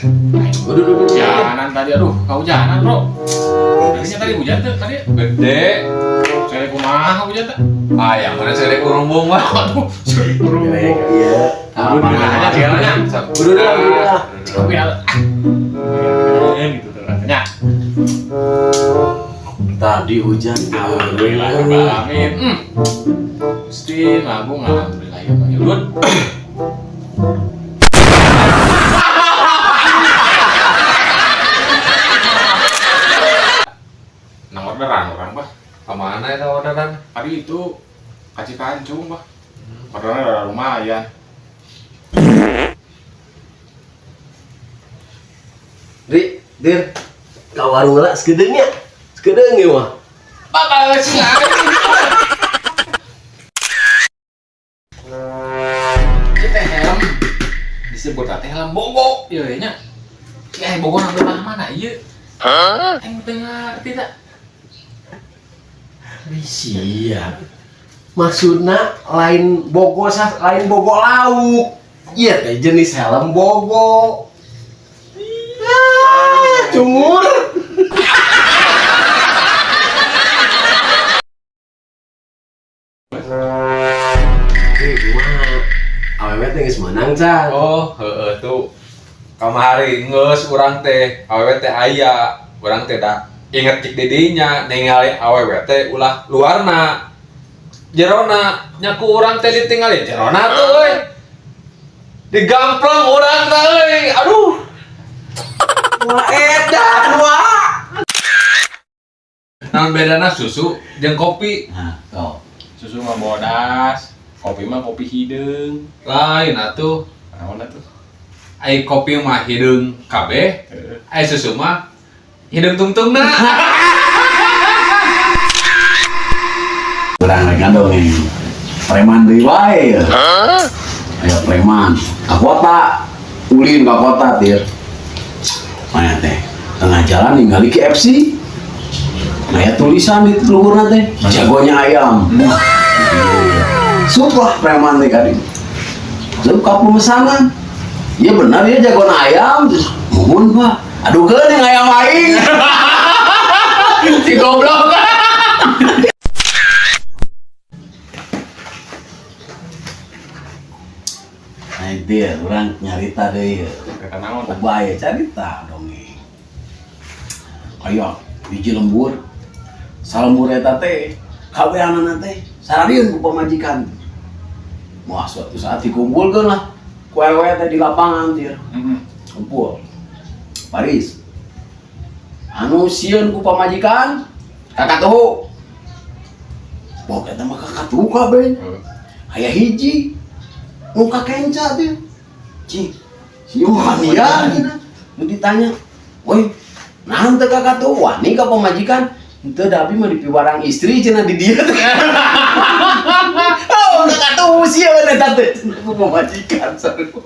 Aduh, hujanan tadi, aduh, kehujanan bro. Tadinya tadi hujan tuh, tadi Gede. saya kumaha hujan tuh. Ah, yang mana saya kurumbung mah. Aduh, saya burung. Iya. Aduh, aja jalannya. Udah. Kopi ada. Gitu tuh katanya. Tadi hujan. Alhamdulillahirrahmanirrahim. Gusti ngagung alhamdulillah ya Pak Yud. Nang orderan orang Pak. Kemana itu orderan? Tadi itu kaci kancung Pak. Orderannya udah lumayan. Dir, ka warung lah sekedengnya. Sekedeng ya mah. Bakal sih kita helm disebut teh helm bogo ya nya. Si bogo nang belah mana ieu? Aing teu ngarti tak. Sia. Maksudna lain bogo lain bogo lauk. Iya teh jenis helm bogo. Cungur. Awewe teh geus meunang can. Oh, heeh tuh. Kamari geus urang teh awewe teh aya. Urang teh da inget cik didinya ningali awewe teh ulah luarna. Jerona nyaku urang teh ditinggalin jerona tuh euy. Digampleng urang teh euy. Aduh. Wah edan wah. Naon bedana susu jeung kopi? Nah, tuh. Susu mah bodas, kopi mah kopi hideung. Lain atuh. Naon atuh? Ai kopi mah hideung kabeh, ai susu mah hideung tungtungna. Urang rek ngadongeng. Preman deui wae. Aya preman. Ka kota. Ulin ka kota, Tir. Maya teh tengah jalan ningali KFC. Aya tulisan di luhurna teh, jagonya ayam. Sup lah preman teh kali. Sup ka pemesanan. Iya benar ya jagoan ayam. Mumun Pak. Aduh geuning ayam aing. Si goblok. Nah dia orang nyarita deh. Kata naon? Obaya carita dongeng. Ayo biji lembur. Salembur eta teh kaweanana teh sararieun ku pamajikan. Moal suatu saat dikumpulkeun lah ku awewe teh di lapangan tir. Kumpul. Paris. Anu sieun ku pamajikan kakatuhu. Pok eta mah kakatuhu kabeh. Aya hiji nu kakenca teh. Cing. Si wanian nu ditanya, "Woi, naon teh kakatuhu wani ka pamajikan?" Itu tapi mah dipiwarang istri cenah di dia teh. Oh, kakak tuh sieun eta teh. Ku pamajikan sarua.